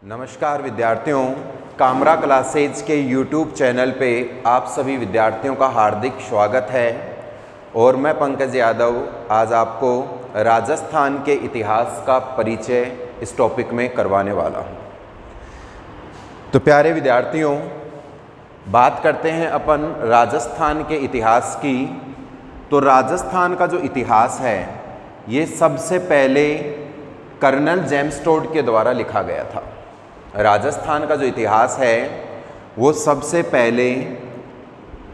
नमस्कार विद्यार्थियों, कामरा क्लासेज के YouTube चैनल पे आप सभी विद्यार्थियों का हार्दिक स्वागत है। और मैं पंकज यादव आज आपको राजस्थान के इतिहास का परिचय इस टॉपिक में करवाने वाला हूँ। तो प्यारे विद्यार्थियों, बात करते हैं अपन राजस्थान के इतिहास की। तो राजस्थान का जो इतिहास है ये सबसे पहले कर्नल जेम्स टोड के द्वारा लिखा गया था। राजस्थान का जो इतिहास है वो सबसे पहले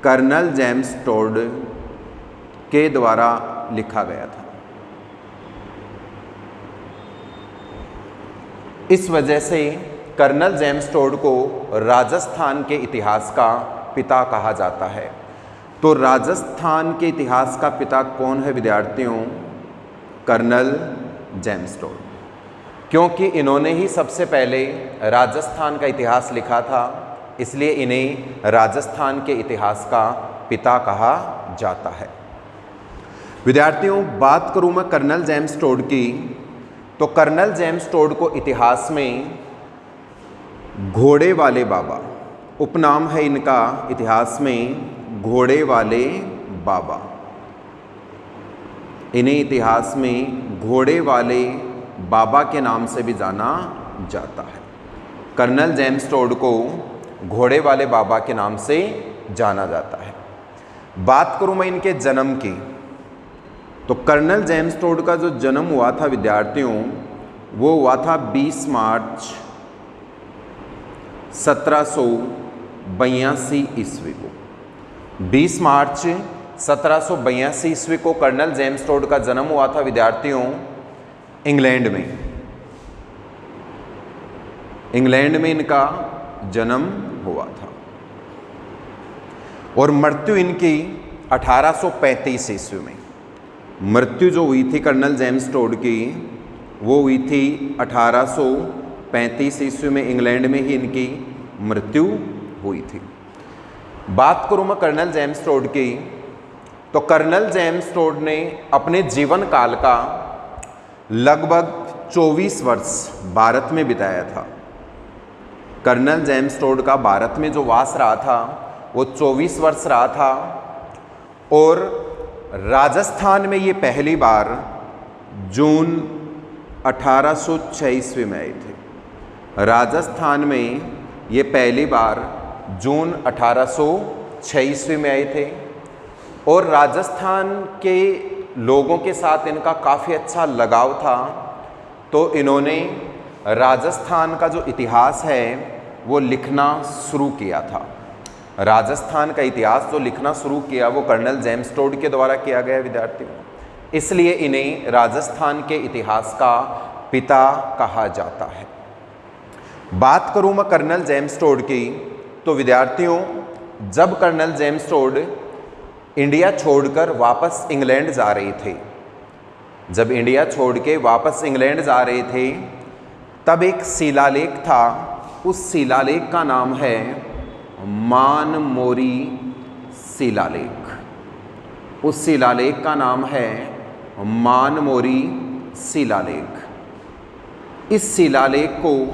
कर्नल जेम्स टोड के द्वारा लिखा गया था। इस वजह से कर्नल जेम्स टोड को राजस्थान के इतिहास का पिता कहा जाता है। तो राजस्थान के इतिहास का पिता कौन है विद्यार्थियों? कर्नल जेम्स टोड, क्योंकि इन्होंने ही सबसे पहले राजस्थान का इतिहास लिखा था, इसलिए इन्हें राजस्थान के इतिहास का पिता कहा जाता है। विद्यार्थियों, बात करूं मैं कर्नल जेम्स टोड की, तो कर्नल जेम्स टोड को इतिहास में घोड़े वाले बाबा, उपनाम है इनका इतिहास में घोड़े वाले बाबा। इन्हें इतिहास में घोड़े वाले बाबा के नाम से भी जाना जाता है। कर्नल जेम्स टोड को घोड़े वाले बाबा के नाम से जाना जाता है। बात करूं मैं इनके जन्म की, तो कर्नल जेम्स टोड का जो जन्म हुआ था विद्यार्थियों, वो हुआ था 20 मार्च 1782 ईस्वी को। 20 मार्च 1782 ईस्वी को कर्नल जेम्स टोड का जन्म हुआ था विद्यार्थियों इंग्लैंड में। इंग्लैंड में इनका जन्म हुआ था और मृत्यु इनकी 1835 ईस्वी में। मृत्यु जो हुई थी कर्नल जेम्स टोड की, वो हुई थी 1835 ईस्वी में। इंग्लैंड में ही इनकी मृत्यु हुई थी। बात करूं मैं कर्नल जेम्स टोड की, तो कर्नल जेम्स टोड ने अपने जीवन काल का लगभग 24 वर्ष भारत में बिताया था। कर्नल जेम्स टोड का भारत में जो वास रहा था वो 24 वर्ष रहा था। और राजस्थान में ये पहली बार जून 1806 ईस्वी में आए थे। राजस्थान में ये पहली बार जून 1806 ईस्वी में आए थे। और राजस्थान के लोगों के साथ इनका काफ़ी अच्छा लगाव था, तो इन्होंने राजस्थान का जो इतिहास है वो लिखना शुरू किया था। राजस्थान का इतिहास जो लिखना शुरू किया वो कर्नल जेम्स टोड के द्वारा किया गया विद्यार्थियों, इसलिए इन्हें राजस्थान के इतिहास का पिता कहा जाता है। बात करूं मैं कर्नल जेम्स टोड की, तो विद्यार्थियों जब कर्नल जेम्स टोड इंडिया छोड़कर वापस इंग्लैंड जा रहे थे, जब इंडिया छोड़ के वापस इंग्लैंड जा रहे थे, तब एक शिलालेख था। उस शिलालेख का नाम है मानमोरी शिलालेख। उस शिलालेख का नाम है मानमोरी शिलालेख। इस शिलालेख को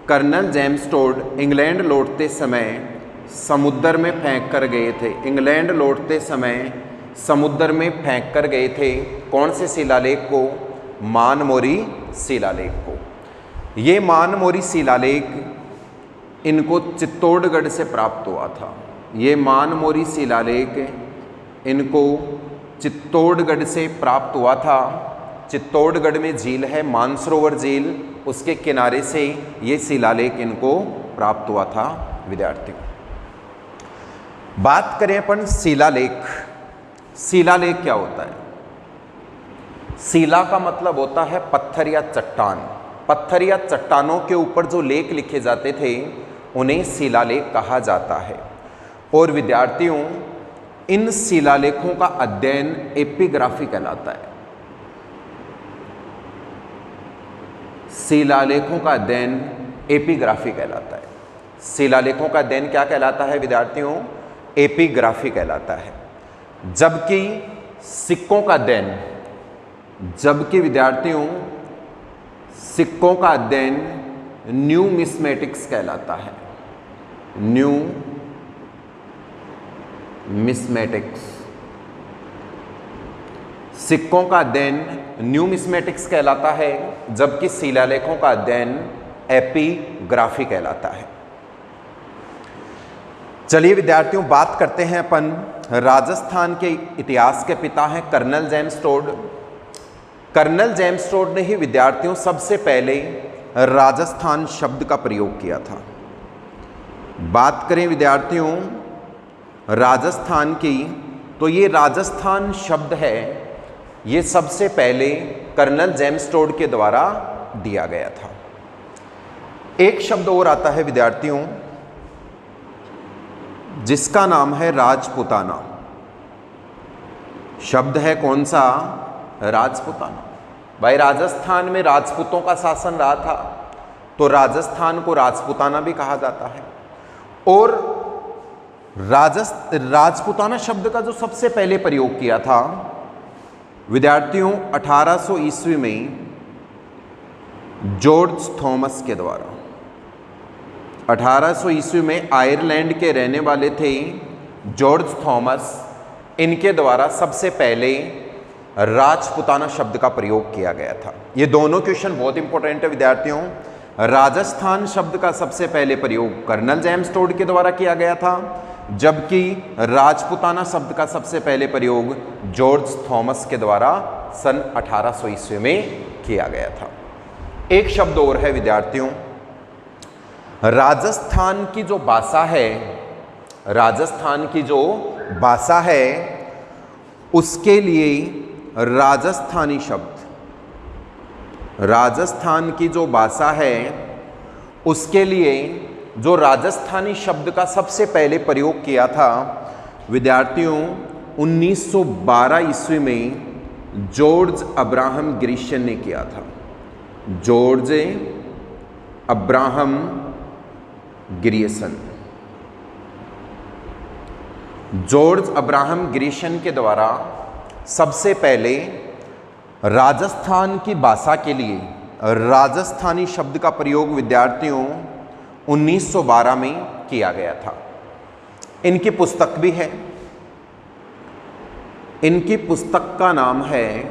कर्नल जेम्स टोड इंग्लैंड लौटते समय समुद्र में फेंक कर गए थे। इंग्लैंड लौटते समय समुद्र में फेंक कर गए थे। कौन से शिलालेख को? मानमोरी शिलालेख को। ये मानमोरी शिलालेख इनको चित्तौड़गढ़ से प्राप्त हुआ था। ये मानमोरी शिलालेख इनको चित्तौड़गढ़ से प्राप्त हुआ था। चित्तौड़गढ़ में झील है मानसरोवर झील, उसके किनारे से ये शिलालेख इनको प्राप्त हुआ था विद्यार्थियों। बात करें अपन शिलालेख। शिलालेख क्या होता है? शिला का मतलब होता है पत्थर या चट्टान। पत्थर या चट्टानों के ऊपर जो लेख लिखे जाते थे उन्हें शिलालेख कहा जाता है। और विद्यार्थियों इन शिलालेखों का अध्ययन एपिग्राफी कहलाता है। शिलालेखों का अध्ययन एपिग्राफी कहलाता है। शिलालेखों का अध्ययन क्या कहलाता है विद्यार्थियों? एपिग्राफी कहलाता है। जबकि सिक्कों का अध्ययन, जबकि विद्यार्थियों सिक्कों का अध्ययन न्यूमिस्मेटिक्स कहलाता है। न्यूमिस्मेटिक्स, सिक्कों का अध्ययन न्यूमिस्मेटिक्स कहलाता है, जबकि शिलालेखों का अध्ययन एपिग्राफी कहलाता है। चलिए विद्यार्थियों, बात करते हैं अपन राजस्थान के इतिहास के पिता हैं colonel James Tod. Colonel James Tod ने ही विद्यार्थियों सबसे पहले राजस्थान शब्द का प्रयोग किया था। बात करें विद्यार्थियों राजस्थान की, तो ये राजस्थान शब्द है, ये सबसे पहले कर्नल जेम्स टोड के द्वारा दिया गया था। एक शब्द और आता है विद्यार्थियों जिसका नाम है राजपुताना। शब्द है कौन सा? राजपुताना। भाई राजस्थान में राजपूतों का शासन रहा था, तो राजस्थान को राजपुताना भी कहा जाता है। और राजपुताना शब्द का जो सबसे पहले प्रयोग किया था विद्यार्थियों 1800 ईस्वी में जॉर्ज थॉमस के द्वारा। 1800 ईस्वी में आयरलैंड के रहने वाले थे जॉर्ज थॉमस, इनके द्वारा सबसे पहले राजपुताना शब्द का प्रयोग किया गया था। ये दोनों क्वेश्चन बहुत इंपॉर्टेंट है विद्यार्थियों। राजस्थान शब्द का सबसे पहले प्रयोग कर्नल जेम्स टोड के द्वारा किया गया था, जबकि राजपुताना शब्द का सबसे पहले प्रयोग जॉर्ज थॉमस के द्वारा सन 1800 ईस्वी में किया गया था। एक शब्द और है विद्यार्थियों, राजस्थान की जो भाषा है, राजस्थान की जो भाषा है उसके लिए राजस्थानी शब्द, राजस्थान की जो भाषा है उसके लिए जो राजस्थानी शब्द का सबसे पहले प्रयोग किया था विद्यार्थियों 1912 ईस्वी में जॉर्ज अब्राहम ग्रीशन ने किया था। George Abraham Grierson, George Abraham Grierson के द्वारा सबसे पहले राजस्थान की भाषा के लिए राजस्थानी शब्द का प्रयोग विद्यार्थियों 1912 में किया गया था। इनकी पुस्तक भी है, इनकी पुस्तक का नाम है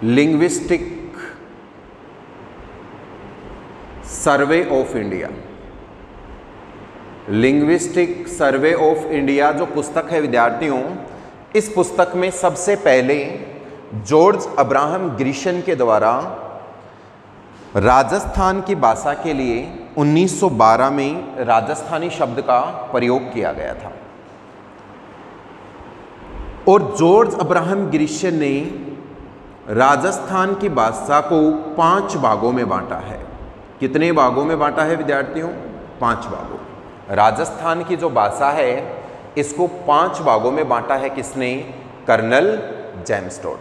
linguistic survey of India. Linguistic survey of India जो पुस्तक है विद्यार्थियों, इस पुस्तक में सबसे पहले जॉर्ज अब्राहम ग्रीशन के द्वारा राजस्थान की भाषा के लिए 1912 में राजस्थानी शब्द का प्रयोग किया गया था। और जॉर्ज अब्राहम ग्रीशन ने राजस्थान की भाषा को 5 भागों में बांटा है। कितने भागों में बांटा है विद्यार्थियों? 5 भागों। राजस्थान की जो भाषा है इसको 5 भागों में बांटा है किसने? कर्नल जेम्स टोड ने।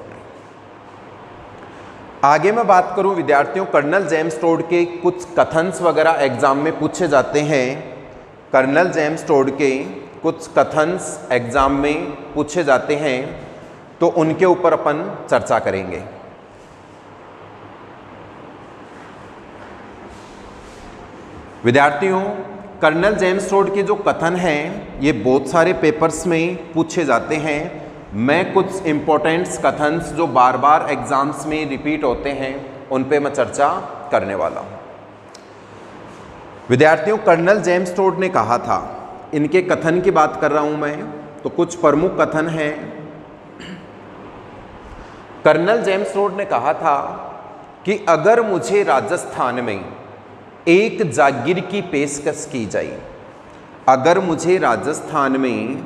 आगे मैं बात करूं विद्यार्थियों, कर्नल जेम्स टोड के कुछ कथन्स वगैरह एग्जाम में पूछे जाते हैं। कर्नल जेम्स टोड के कुछ कथन्स एग्जाम में पूछे जाते हैं, तो उनके ऊपर अपन चर्चा करेंगे। विद्यार्थियों, कर्नल जेम्स टोड के जो कथन हैं ये बहुत सारे पेपर्स में पूछे जाते हैं। मैं कुछ इंपॉर्टेंट्स कथन्स जो बार बार एग्जाम्स में रिपीट होते हैं उन पे मैं चर्चा करने वाला हूँ। विद्यार्थियों, कर्नल जेम्स टोड ने कहा था, इनके कथन की बात कर रहा हूँ मैं, तो कुछ प्रमुख कथन हैं। कर्नल जेम्स टोड ने कहा था कि अगर मुझे राजस्थान में एक जागीर की पेशकश की जाए, अगर मुझे राजस्थान में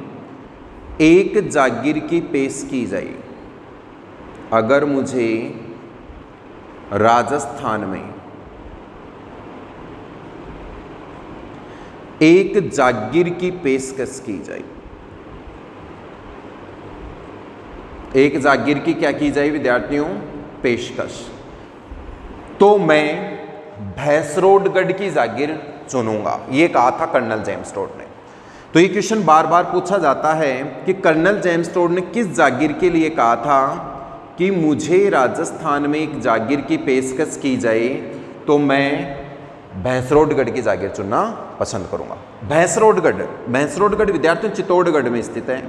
एक जागीर की पेश की जाए, अगर मुझे राजस्थान में एक जागीर की पेशकश की जाए, एक जागीर की क्या की जाए विद्यार्थियों? पेशकश, तो मैं भैंसरोडगढ़ की जागीर चुनूंगा, ये कहा था कर्नल जेम्स टोड ने। तो ये क्वेश्चन बार बार पूछा जाता है कि कर्नल जेम्स टोड ने किस जागीर के लिए कहा था कि मुझे राजस्थान में एक जागीर की पेशकश की जाए तो मैं भैंसरोडगढ़ की जागीर चुनना पसंद करूंगा। भैंसरोडगढ़ विद्यार्थियों चित्तौड़गढ़ में स्थित है।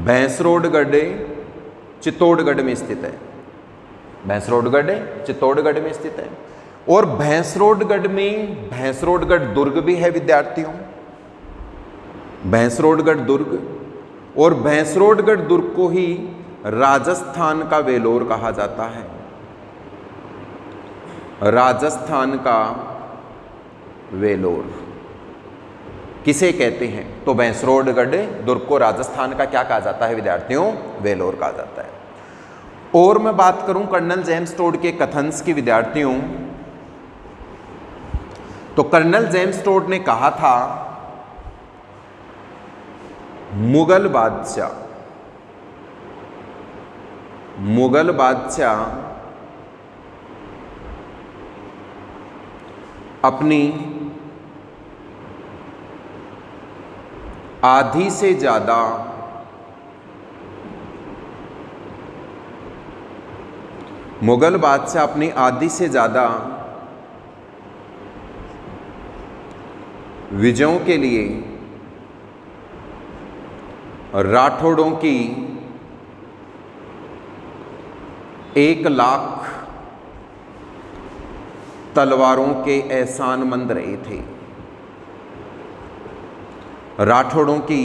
भैंसरोडगढ़ चित्तौड़गढ़ में स्थित है। भैंसरोडगढ़ चित्तौड़गढ़ में स्थित है। और भैंसरोडगढ़ में भैंसरोडगढ़ दुर्ग भी है विद्यार्थियों, भैंसरोडगढ़ दुर्ग। और भैंसरोडगढ़ दुर्ग को ही राजस्थान का वेलोर कहा जाता है। राजस्थान का वेलोर किसे कहते हैं? तो भैंसरोडगढ़ दुर्ग को राजस्थान का क्या कहा जाता है विद्यार्थियों? वेलोर कहा जाता है। और मैं बात करूं कर्नल जेम्स टोड के कथन की विद्यार्थियों, तो कर्नल जेम्स टोड ने कहा था मुगल बादशाह अपनी आधी से ज्यादा विजयों के लिए राठौड़ों की 1,00,000 तलवारों के एहसानमंद रहे थे। राठौड़ों की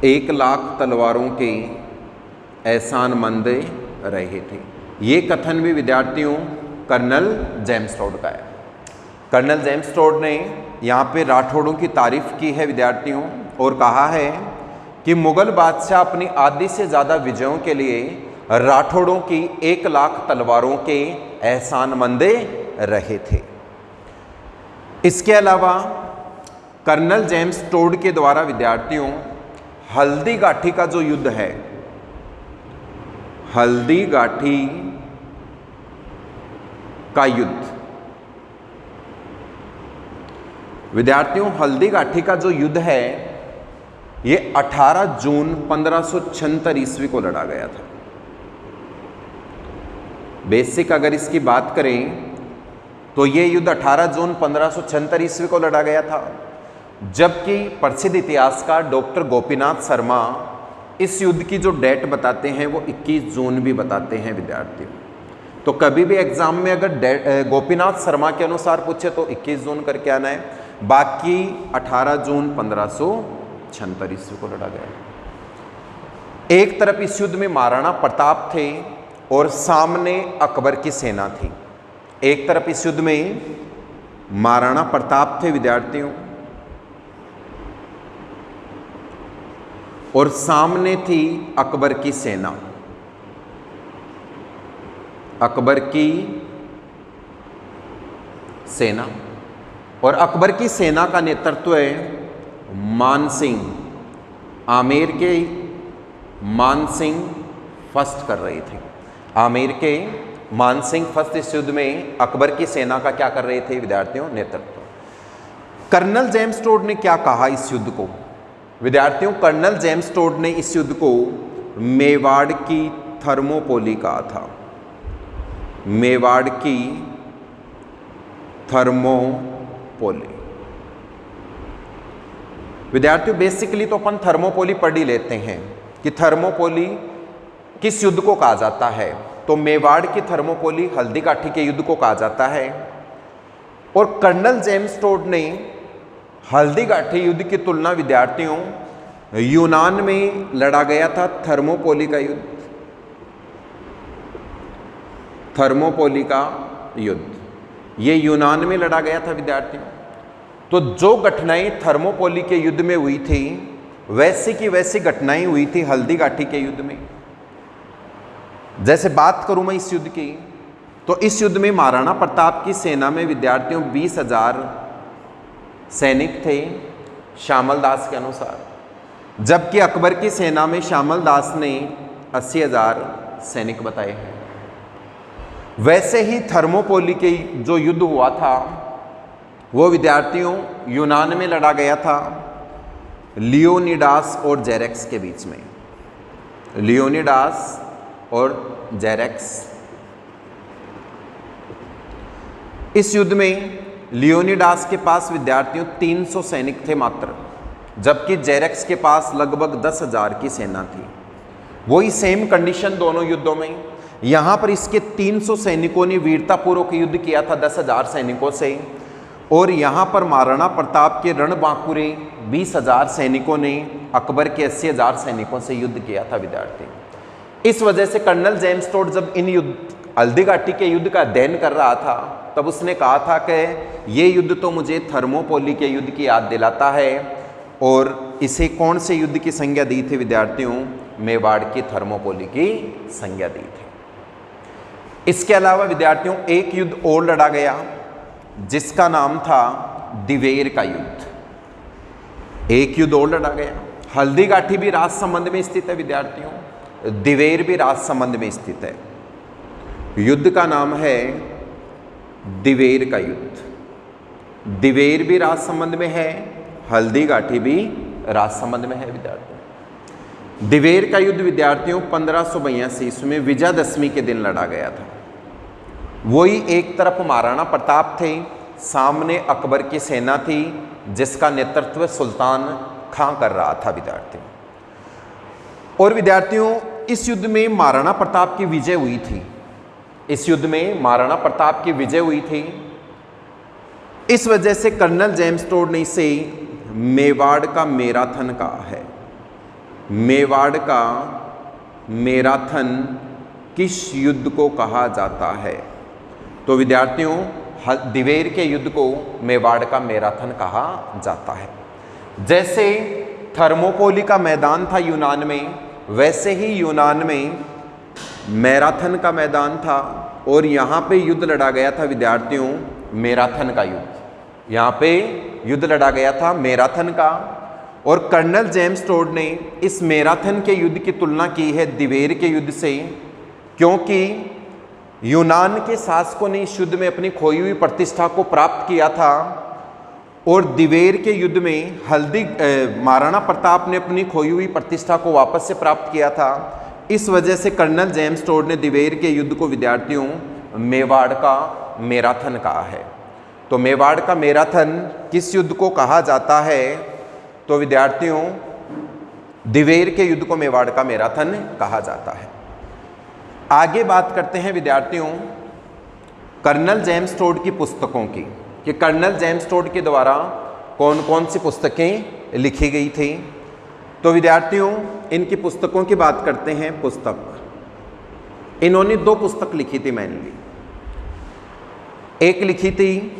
1,00,000 तलवारों के एहसानमंद रहे थे। ये कथन भी विद्यार्थियों कर्नल जेम्स टोड का है। कर्नल जेम्स टोड ने यहाँ पे राठौड़ों की तारीफ की है विद्यार्थियों और कहा है कि मुगल बादशाह अपनी आधी से ज़्यादा विजयों के लिए राठौड़ों की 1,00,000 तलवारों के एहसानमंद रहे थे। इसके अलावा कर्नल जेम्स टोड के द्वारा विद्यार्थियों हल्दीघाटी का जो युद्ध है, हल्दीघाटी का युद्ध विद्यार्थियों, हल्दीघाटी का जो युद्ध है ये 18 जून 1576 ईस्वी को लड़ा गया था। बेसिक अगर इसकी बात करें तो ये युद्ध 18 जून 1576 ईस्वी को लड़ा गया था, जबकि प्रसिद्ध इतिहासकार डॉक्टर गोपीनाथ शर्मा इस युद्ध की जो डेट बताते हैं वो 21 जून भी बताते हैं विद्यार्थियों। तो कभी भी एग्जाम में अगर गोपीनाथ शर्मा के अनुसार पूछे तो 21 जून करके आना है, बाकी 18 जून 1576 ईस्वी को लड़ा गया। एक तरफ इस युद्ध में महाराणा प्रताप थे और सामने अकबर की सेना थी। एक तरफ इस युद्ध में महाराणा प्रताप थे विद्यार्थियों और सामने थी अकबर की सेना। अकबर की सेना और अकबर की सेना का नेतृत्व मानसिंह, आमेर के मानसिंह फर्स्ट कर रहे थे। आमेर के मानसिंह फर्स्ट इस युद्ध में अकबर की सेना का क्या कर रहे थे विद्यार्थियों? नेतृत्व। कर्नल जेम्स टोड ने क्या कहा इस युद्ध को विद्यार्थियों? कर्नल जेम्स टोड ने इस युद्ध को मेवाड़ की थर्मोपोली कहा था। मेवाड़ की थर्मोपोली। विद्यार्थियों बेसिकली तो अपन थर्मोपोली पढ़ ही लेते हैं कि थर्मोपोली किस युद्ध को कहा जाता है। तो मेवाड़ की थर्मोपोली हल्दीघाटी के युद्ध को कहा जाता है। और कर्नल जेम्स टोड ने हल्दीघाटी युद्ध की तुलना विद्यार्थियों यूनान में लड़ा गया था थर्मोपोली का युद्ध। थर्मोपोली का युद्ध ये यूनान में लड़ा गया था विद्यार्थियों। तो जो घटनाएं थर्मोपोली के युद्ध में हुई थी वैसी की वैसी घटनाएं हुई थी हल्दीघाटी के युद्ध में। जैसे बात करूं मैं इस युद्ध की, तो इस युद्ध में महाराणा प्रताप की सेना में विद्यार्थियों 20,000 सैनिक थे श्यामल दास के अनुसार, जबकि अकबर की सेना में श्यामल दास ने 80,000 सैनिक बताए हैं। वैसे ही थर्मोपोली के जो युद्ध हुआ था वो विद्यार्थियों यूनान में लड़ा गया था। लियोनिडास और जेरेक्स के बीच में। लियोनिडास और जेरेक्स। इस युद्ध में लियोनिडास के पास विद्यार्थियों 300 सैनिक थे मात्र, जबकि जेरेक्स के पास लगभग 10,000 की सेना थी। वही सेम कंडीशन दोनों युद्धों में। यहाँ पर इसके 300 सैनिकों ने वीरतापूर्वक युद्ध किया था 10,000 सैनिकों से, और यहाँ पर महाराणा प्रताप के रणबांकुरे 20,000 सैनिकों ने अकबर के 80,000 सैनिकों से युद्ध किया था विद्यार्थी। इस वजह से कर्नल जेम्स टोड जब इन युद्ध हल्दी घाटी के युद्ध का अध्ययन कर रहा था, तब उसने कहा था कि ये युद्ध तो मुझे थर्मोपोली के युद्ध की याद दिलाता है, और इसे कौन से युद्ध की संज्ञा दी थी विद्यार्थियों? मेवाड़ की थर्मोपोली की संज्ञा दी थी। इसके अलावा विद्यार्थियों एक युद्ध और लड़ा गया जिसका नाम था दिवेर का युद्ध। एक युद्ध और लड़ा गया। हल्दी घाटी भी राज संबंध में स्थित है विद्यार्थियों, दिवेर भी राज संबंध में स्थित है। युद्ध का नाम है दिवेर का युद्ध। दिवेर भी राज संबंध में है, हल्दी घाटी भी राज संबंध में है विद्यार्थियों। दिवेर का युद्ध विद्यार्थियों 1582 ईस्वी में विजयादशमी के दिन लड़ा गया था। वही एक तरफ महाराणा प्रताप थे, सामने अकबर की सेना थी जिसका नेतृत्व सुल्तान खां कर रहा था विद्यार्थियों। और विद्यार्थियों इस युद्ध में महाराणा प्रताप की विजय हुई थी। इस युद्ध में महाराणा प्रताप की विजय हुई थी। इस वजह से कर्नल जेम्स टोड ने इसे मेवाड़ का मैराथन कहा है। मेवाड़ का मैराथन किस युद्ध को कहा जाता है? तो विद्यार्थियों दिवेर के युद्ध को मेवाड़ का मैराथन कहा जाता है। जैसे थर्मोपोली का मैदान था यूनान में, वैसे ही यूनान में मैराथन का मैदान था, और यहाँ पे युद्ध लड़ा गया था विद्यार्थियों मैराथन का युद्ध। यहाँ पे युद्ध लड़ा गया था मैराथन का, और कर्नल जेम्स टोड ने इस मैराथन के युद्ध की तुलना की है दिवेर के युद्ध से, क्योंकि यूनान के शासकों ने इस युद्ध में अपनी खोई हुई प्रतिष्ठा को प्राप्त किया था, और दिवेर के युद्ध में महाराणा प्रताप ने अपनी खोई हुई प्रतिष्ठा को वापस से प्राप्त किया था। इस वजह से कर्नल जेम्स टोड ने दिवेर के युद्ध को विद्यार्थियों मेवाड़ का मैराथन कहा है। तो मेवाड़ का मैराथन किस युद्ध को कहा जाता है? तो विद्यार्थियों दिवेर के युद्ध को मेवाड़ का मैराथन कहा जाता है। आगे बात करते हैं विद्यार्थियों कर्नल जेम्स टोड की पुस्तकों की, कि कर्नल जेम्स टोड के द्वारा कौन कौन सी पुस्तकें लिखी गई थी। तो विद्यार्थियों इनकी पुस्तकों की बात करते हैं। पुस्तक इन्होंने 2 पुस्तक लिखी थी मेनली। एक लिखी थी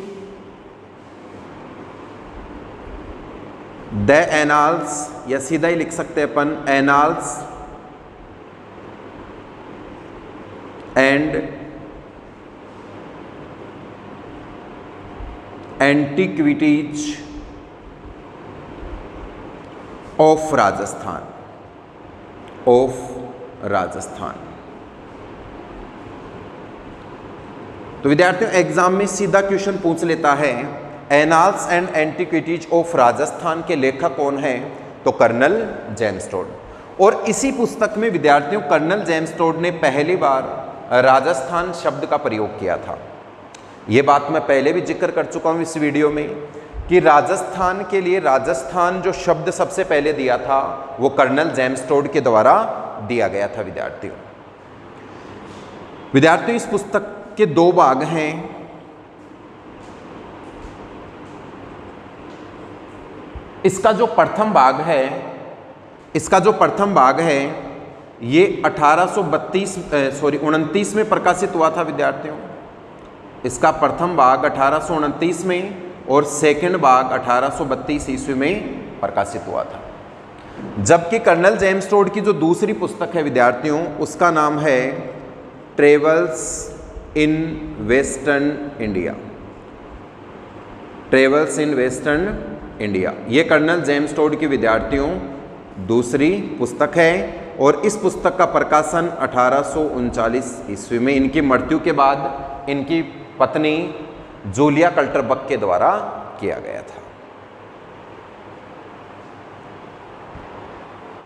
द एनाल्स, या सीधा ही लिख सकते हैं अपन Annals and Antiquities of Rajasthan. तो विद्यार्थियों एग्जाम में सीधा क्वेश्चन पूछ लेता है Annals and Antiquities of Rajasthan के लेखक कौन हैं? तो कर्नल जेम्स टोड। और इसी पुस्तक में विद्यार्थियों कर्नल जेम्स टोड ने पहली बार राजस्थान शब्द का प्रयोग किया था। ये बात मैं पहले भी जिक्र कर चुका हूँ इस वीडियो में, कि राजस्थान के लिए राजस्थान जो शब्द सबसे पहले दिया था वो कर्नल जेम्स टोड के द्वारा दिया गया था विद्यार्थियों इस पुस्तक के 2 भाग हैं। इसका जो प्रथम भाग है ये 1829 में प्रकाशित हुआ था विद्यार्थियों। इसका प्रथम भाग 1829 में और सेकंड भाग 1832 ईस्वी में प्रकाशित हुआ था। जबकि कर्नल जेम्स टोड की जो दूसरी पुस्तक है विद्यार्थियों उसका नाम है ट्रेवल्स इन वेस्टर्न इंडिया। ये कर्नल जेम्स टोड की विद्यार्थियों दूसरी पुस्तक है, और इस पुस्तक का प्रकाशन 1839 ईस्वी में इनकी मृत्यु के बाद इनकी पत्नी जूलिया कल्टरबर्ग के द्वारा किया गया था।